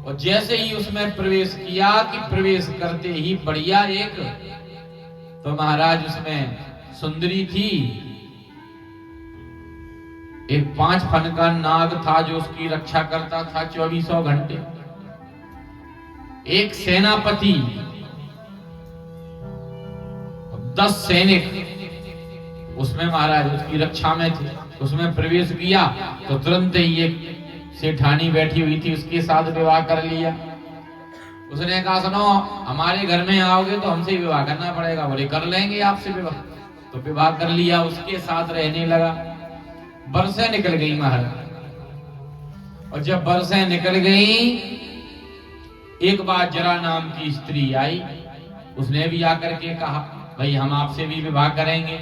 और जैसे ही उसमें प्रवेश किया कि प्रवेश करते ही बढ़िया एक तो महाराज उसमें सुंदरी थी, एक 5 फन का नाग था जो उसकी रक्षा करता था 2400 घंटे। एक सेनापति, 10 सैनिक उसमें महाराज उसकी रक्षा में थे। उसमें प्रवेश किया तो तुरंत ही एक सेठानी बैठी हुई थी, उसके साथ विवाह कर लिया। उसने कहा सुनो, हमारे घर में आओगे तो हमसे विवाह करना पड़ेगा। बोले कर लेंगे आपसे विवाह। तो विवाह कर लिया, उसके साथ रहने लगा। बरसें निकल गई महाराज, और जब बरसें निकल गई, एक बार जरा नाम की स्त्री आई। उसने भी आकर के कहा भाई हम आपसे भी विवाह करेंगे।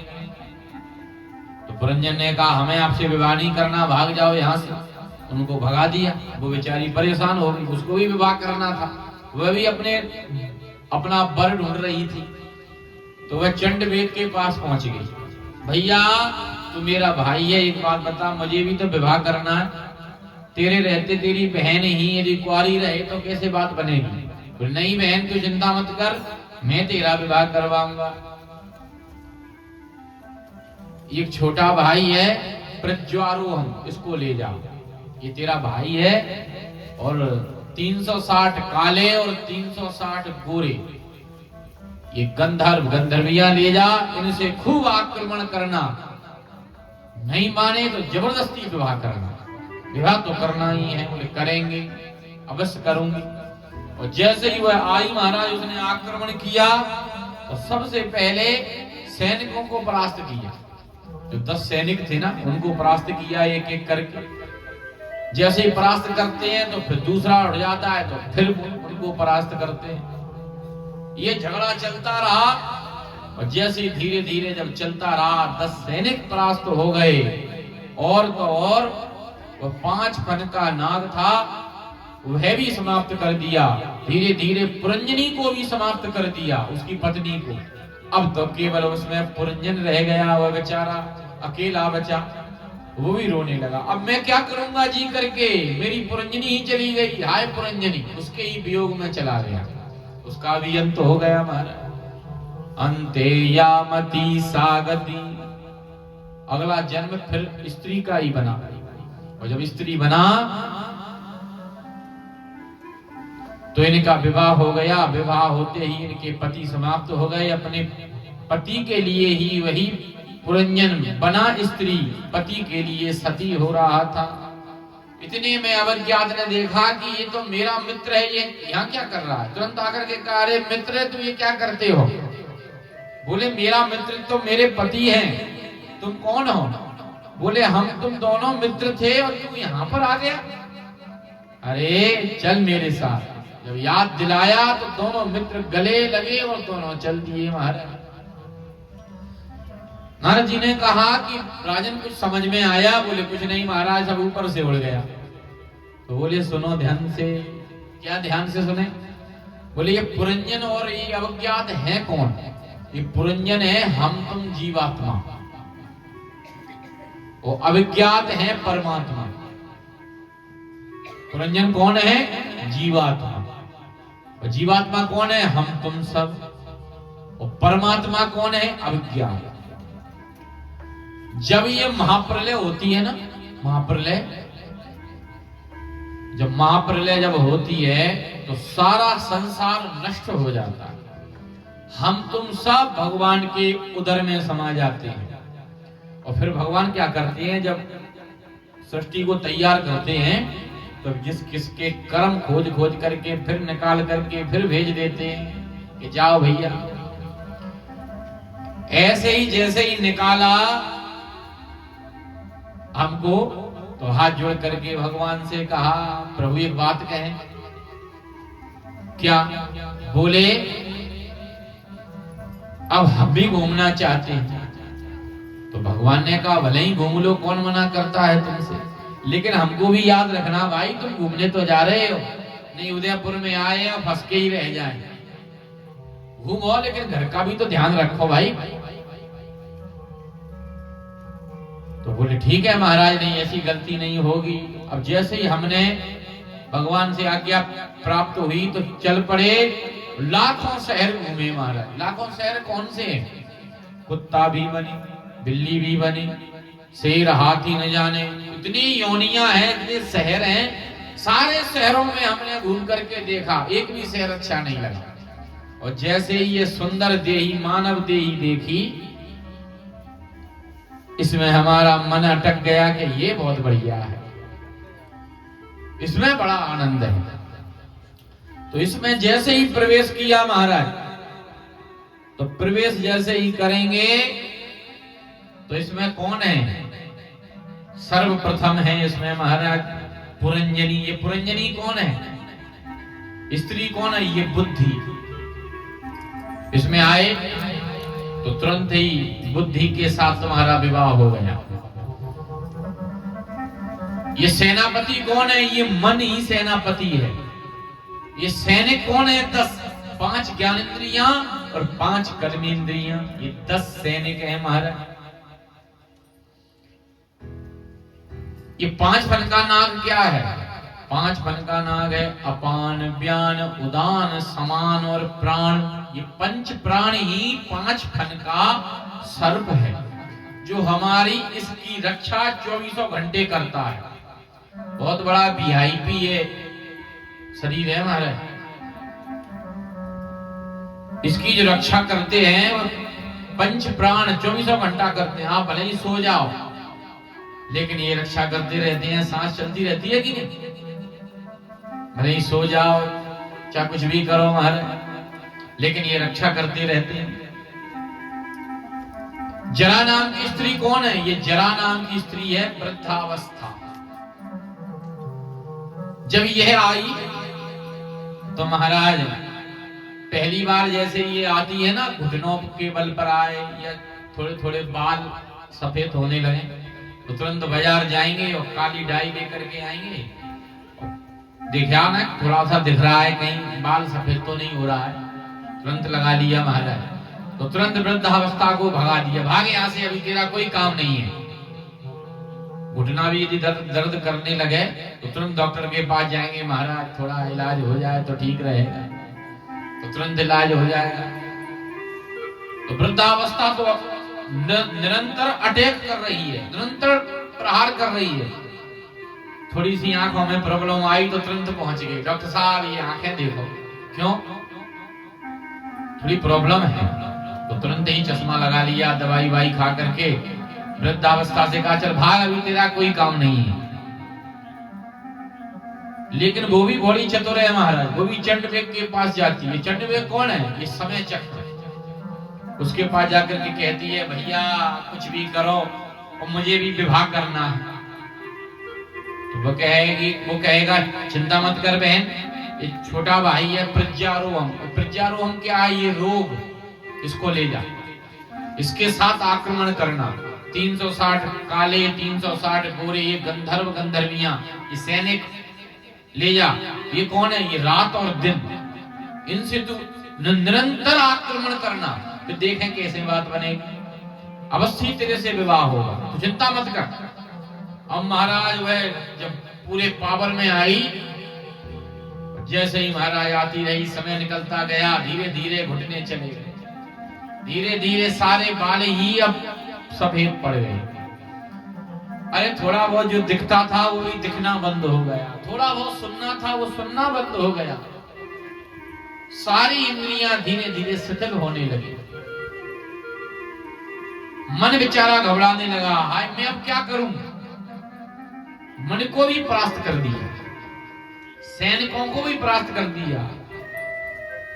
तो पुरंजन ने कहा हमें आपसे विवाह नहीं करना, भाग जाओ यहाँ से। उनको भगा दिया। वो बेचारी परेशान हो गई, उसको भी विवाह करना था, वह भी अपना वर ढूंढ रही थी। तो वह चंडवेद के पास पहुंच गई। भैया तू मेरा भाई है, एक बात बता, मुझे भी तो विवाह करना है। तेरे रहते तेरी बहन ही यदि कुंवारी रहे तो कैसे बात बनेगी? बोले नहीं बहन तू चिंता मत कर, मैं तेरा विवाह करवाऊंगा। एक छोटा भाई है प्रज्वारोहम, इसको ले जाओ, ये तेरा भाई है, और 360 काले और 360 गोरे, ये गंधर्व गंधर्वियां ले जा, इनसे खूब आक्रमण करना, नहीं माने तो जबरदस्ती विवाह करना। विवाह तो करना ही है। बोले करेंगे, अवश्य करूंगी। और जैसे ही वह आई महाराज, उसने आक्रमण किया तो सबसे पहले सैनिकों को परास्त किया। जो 10 सैनिक थे ना, उनको परास्त किया एक एक करके। जैसे ही परास्त करते हैं तो फिर दूसरा उठ जाता है, तो फिर उनको परास्त करते हैं। ये झगड़ा चलता रहा, और जैसे ही धीरे धीरे जब चलता रहा, 10 सैनिक परास्त हो गए। और तो और वह 5 फन का नाग था, वह भी समाप्त कर दिया। धीरे धीरे पुरंजनी को भी समाप्त कर दिया, उसकी पत्नी को। अब तो केवल उसमें पुरंजन रह गया, वह बेचारा अकेला बचा। वो भी रोने लगा, अब मैं क्या करूंगा जी करके, मेरी पुरंजनी ही चली गई, हाय पुरंजनी। उसके ही वियोग में चला गया, उसका भी अंत हो गया महाराज। अंते यामती सागती, अगला जन्म फिर स्त्री का ही बना। और जब स्त्री बना तो इनका विवाह हो गया। विवाह होते ही इनके पति समाप्त हो गए। अपने पति के लिए ही वही पुरंजन बना स्त्री, पति के लिए सती हो रहा था। इतने में अवज्ञात ने देखा कि ये तो मेरा मित्र है, ये यहाँ क्या कर रहा है। तुरंत आकर के कहा अरे मित्र तू ये क्या करते हो? बोले मेरा मित्र तो मेरे पति हैं, तुम कौन हो? बोले हम तुम दोनों मित्र थे और तू यहाँ पर आ गया। अरे चल मेरे साथ। जब याद दिलाया तो दोनों मित्र गले लगे और दोनों चल दिए महाराज। नारद जी ने कहा कि राजन कुछ समझ में आया? बोले कुछ नहीं महाराज, सब ऊपर से उड़ गया। तो बोले सुनो ध्यान से। क्या ध्यान से सुने? बोले ये पुरंजन और ये अवज्ञात है कौन? ये पुरंजन है हम तुम जीवात्मा, वो अविज्ञात है परमात्मा। पुरंजन कौन है? जीवात्मा। और जीवात्मा कौन है? हम तुम सब। और परमात्मा कौन है? अविज्ञात। जब ये महाप्रलय होती है ना, महाप्रलय, जब महाप्रलय जब होती है तो सारा संसार नष्ट हो जाता है। हम तुम सब भगवान के उदर में समा जाते हैं। और फिर भगवान क्या करते हैं, जब सृष्टि को तैयार करते हैं तो जिस किसके कर्म खोज खोज करके फिर निकाल करके फिर भेज देते हैं कि जाओ भैया। ऐसे ही जैसे ही निकाला हमको, तो हाथ जोड़ करके भगवान से कहा प्रभु एक बात कहें। क्या? बोले अब हम भी घूमना चाहते हैं। तो भगवान ने कहा भले ही घूम लो, कौन मना करता है तुमसे, लेकिन हमको भी याद रखना भाई, तुम घूमने तो जा रहे हो, नहीं उदयपुर में आए और फंस के ही रह जाए। घूमो लेकिन घर का भी तो ध्यान रखो भाई। तो बोले ठीक है महाराज, नहीं ऐसी गलती नहीं होगी। अब जैसे ही हमने भगवान से आज्ञा प्राप्त हुई तो चल पड़े, लाखों शहर घूमे महाराज। लाखों शहर कौन से हैं? कुत्ता भी बनी, बिल्ली भी बनी, शेर हाथी न जाने, इतनी योनियां हैं, इतने शहर हैं। सारे शहरों में हमने घूम करके देखा, एक भी शहर अच्छा नहीं लगा। और जैसे ही ये सुंदर देही मानव देही देखी, इसमें हमारा मन अटक गया कि ये बहुत बढ़िया है, इसमें बड़ा आनंद है। तो इसमें जैसे ही प्रवेश किया महाराज, तो प्रवेश जैसे ही करेंगे तो इसमें कौन है? सर्वप्रथम है इसमें महाराज पुरंजनी। ये पुरंजनी कौन है? स्त्री कौन है? ये बुद्धि। इसमें आए तो तुरंत ही बुद्धि के साथ तुम्हारा विवाह हो गया। ये सेनापति कौन है? ये मन ही सेनापति है। ये सैनिक कौन है? 10, 5 ज्ञानेंद्रियां और 5 कर्मेंद्रियां, ये 10 सैनिक हैं महाराज। ये 5 फन का नाग क्या है? 5 फन का नाग है अपान, व्यान, उदान, समान और प्राण। ये 5 प्राण ही 5 फन का सर्प है, जो हमारी इसकी रक्षा 24 घंटे करता है। बहुत बड़ा वीआईपी है शरीर है हमारा, इसकी जो रक्षा करते हैं वो 5 प्राण 24 घंटा करते हैं। आप भले ही सो जाओ, लेकिन ये रक्षा करते रहते हैं। सांस चलती रहती है कि नहीं? भले ही सो जाओ, चाहे कुछ भी करो महाराज, लेकिन ये रक्षा करते रहते हैं। जरा नाम की स्त्री कौन है? ये जरा नाम की स्त्री है वृद्धावस्था। जब यह आई तो महाराज पहली बार जैसे ये आती है ना, घुटनों के बल पर आए या थोड़े थोड़े बाल सफेद होने लगे, तो तुरंत बाजार जाएंगे और काली डाई लेकर के आएंगे। देखा ना, थोड़ा सा दिख रहा है कहीं बाल सफेद तो नहीं हो रहा है, तुरंत लगा लिया महाराज। तो तुरंत वृद्धावस्था को भगा दिया, भाग यहाँ से, अभी तेरा कोई काम नहीं है। घुटना भी यदि दर्द करने लगे तो तुरंत डॉक्टर के पास जाएंगे, महाराज थोड़ा इलाज हो जाए तो ठीक रहेगा, तो तुरंत इलाज हो जाएगा। तो वृद्धावस्था तो निरंतर अटैक कर रही है, निरंतर प्रहार कर रही है। थोड़ी सी आंखों में प्रॉब्लम आई तो तुरंत पहुंच गए, डॉक्टर साहब ये आंखें देखो। क्यों? थोड़ी प्रॉब्लम है, तो तुरंत ही चश्मा लगा लिया, दवाई वाई खा करके वृद्धावस्था से कहा चल भाग, अभी तेरा कोई काम नहीं है। लेकिन वो भी बड़ी चतुर है महाराज, वो भी चंडवेग के पास जाती है। चंडवेग कौन है? ये समय चक्र। उसके पास जाकर के कहती है भैया कुछ भी करो और मुझे भी विवाह करना है। तो वो कहेगा चिंता मत कर बहन, ये छोटा भाई है प्रज्ञारोहम। प्रज्ञारोहम क्या है? ये रोग, इसको ले जा, इसके साथ आक्रमण करना। 360 काले 360 गोरे, ये गंधर्व गंधर्वियां, ये सैनिक ले जा। ये कौन है? ये रात और दिन, इनसे तू निरंतर आक्रमण करना, फिर देखें कैसे बात बनेगी। अवश्य तेरे से विवाह होगा, तो चिंता मत कर। अब महाराज वह जब पूरे पावर में आई, जैसे ही महाराज आती रही, समय निकलता गया, धीरे धीरे घुटने चले गए, धीरे धीरे सारे बाल ही अब सफेद पड़ गए। अरे थोड़ा बहुत जो दिखता था वो भी दिखना बंद हो गया, थोड़ा बहुत सुनना था वो सुनना बंद हो गया। सारी इंद्रियां धीरे धीरे शिथिल होने लगी। मन बेचारा घबराने लगा, हाय मैं अब क्या करूं। मन को भी परास्त कर दिया, सैनिकों को भी परास्त कर दिया।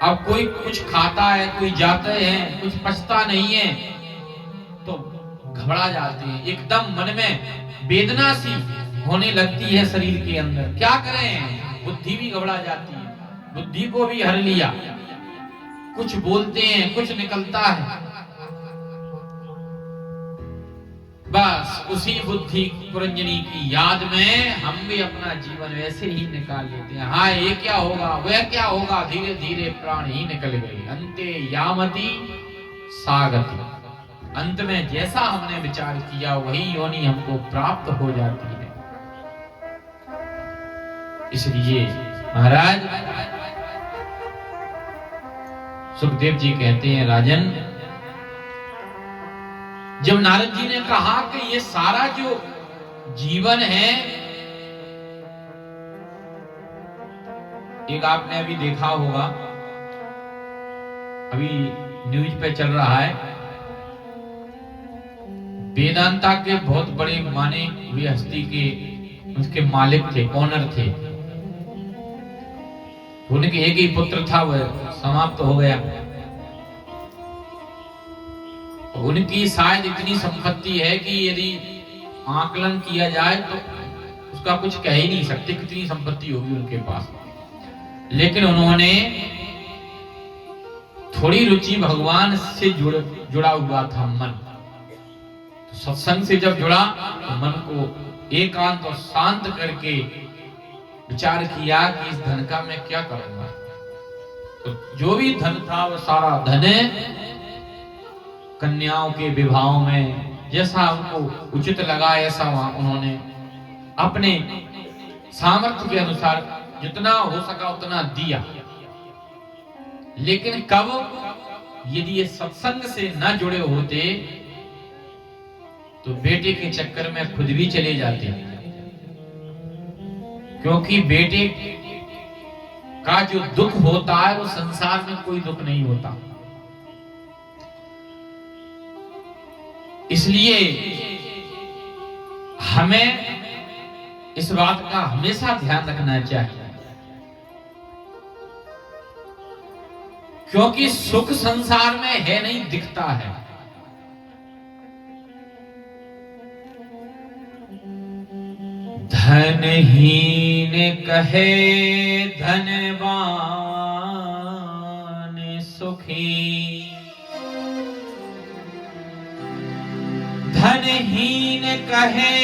अब कोई कुछ खाता है, कोई जाते हैं, कुछ पचता नहीं है, तो घबरा जाते हैं। एकदम मन में वेदना सी होने लगती है शरीर के अंदर। क्या करें? बुद्धि भी घबरा जाती है, बुद्धि को भी हर लिया। कुछ बोलते हैं, कुछ निकलता है, बस उसी बुद्धि पुरंजनी की याद में हम भी अपना जीवन वैसे ही निकाल लेते हैं। हाँ ये क्या होगा, वह क्या होगा, धीरे धीरे प्राण ही निकल गए। अंते यामति सागति, अंत में जैसा हमने विचार किया वही योनि हमको प्राप्त हो जाती है। इसलिए महाराज सुखदेव जी कहते हैं, राजन, जब नारद जी ने कहा कि ये सारा जो जीवन है, एक आपने अभी देखा होगा, अभी न्यूज पे चल रहा है, वेदांता के बहुत बड़े माने हुए हस्ती के उसके मालिक थे, ओनर थे। उनके एक ही पुत्र था, वह समाप्त हो गया। उनकी शायद इतनी संपत्ति है कि यदि आकलन किया जाए तो उसका कुछ कह ही नहीं सकते, कितनी संपत्ति होगी उनके पास। लेकिन उन्होंने थोड़ी रुचि भगवान से जुड़ा हुआ था मन। तो सत्संग से जब जुड़ा तो मन को एकांत और शांत करके विचार किया कि इस धन का मैं क्या करूंगा। तो जो भी धन था वो सारा धन कन्याओं के विवाहों में जैसा उनको उचित लगा ऐसा वहां उन्होंने अपने सामर्थ्य के अनुसार जितना हो सका उतना दिया। लेकिन कब, यदि ये सत्संग से न जुड़े होते तो बेटे के चक्कर में खुद भी चले जाते, क्योंकि बेटे का जो दुख होता है वो संसार में कोई दुख नहीं होता। इसलिए हमें इस बात का हमेशा ध्यान रखना चाहिए, क्योंकि सुख संसार में है नहीं, दिखता है। धनहीन कहे धनवान सुखी, धनहीन कहे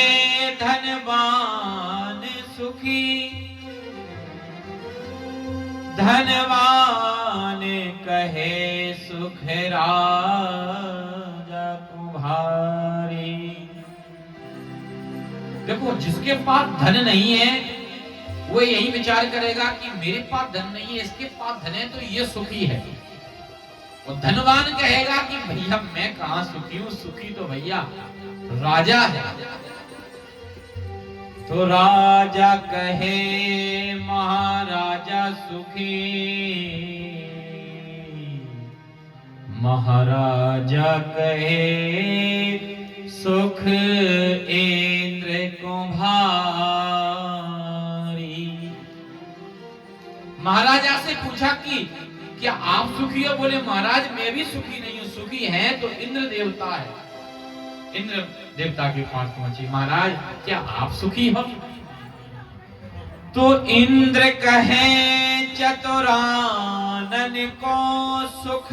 धनवान सुखी, धनवान कहे सुख राजा तुम्हारी। देखो, जिसके पास धन नहीं है वो यही विचार करेगा कि मेरे पास धन नहीं है, इसके पास धन है तो ये सुखी है। और धनवान कहेगा कि भैया मैं कहां सुखी हूं, सुखी तो भैया राजा है। तो राजा कहे महाराजा सुखी, महाराजा कहे सुख इंद्र को भारी। महाराजा से पूछा कि क्या आप सुखी हो? बोले महाराज मैं भी सुखी नहीं हूं, सुखी है तो इंद्र देवता है। इंद्र देवता के पास पहुंची, महाराज क्या आप सुखी हो? तो इंद्र कहे चतुरानन को सुख,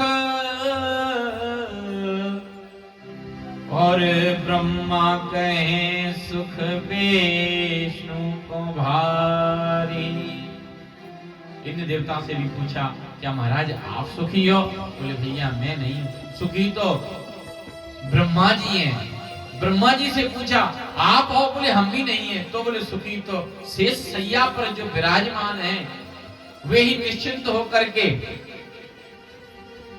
और ब्रह्मा कहे सुख विष्णु को भारी। इंद्र देवता से भी पूछा क्या महाराज आप सुखी हो? बोले भैया मैं नहीं हूं, सुखी तो ब्रह्मा जी हैं। ब्रह्मा जी से पूछा आप हो? बोले हम भी नहीं है। तो बोले सुखी तो शेष सैया पर जो विराजमान है वे ही निश्चिंत होकर के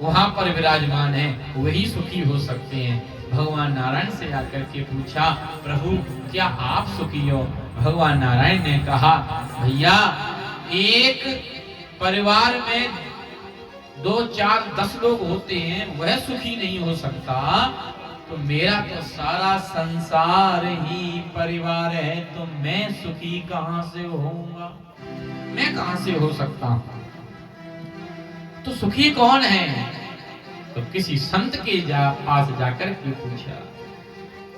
वहां पर विराजमान है, वही सुखी हो सकते हैं। भगवान नारायण से आकर के पूछा प्रभु क्या आप सुखी हो? भगवान नारायण ने कहा भैया एक परिवार में 2, 4, 10 लोग होते हैं, वह सुखी नहीं हो सकता, तो मेरा तो सारा संसार ही परिवार है, तो मैं सुखी कहां से होऊंगा? मैं कहां से हो सकता हूं? तो सुखी कौन है? तो किसी संत के पास जाकर के पूछा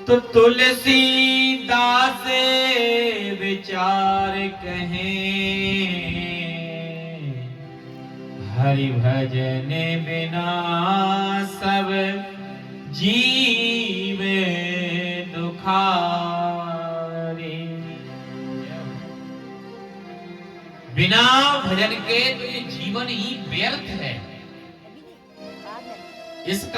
तो तुलसीदास विचार कहें, हरि भजन बिना सब जीव दुखारी। बिना भजन के तो ये जीवन ही व्यर्थ है। इसका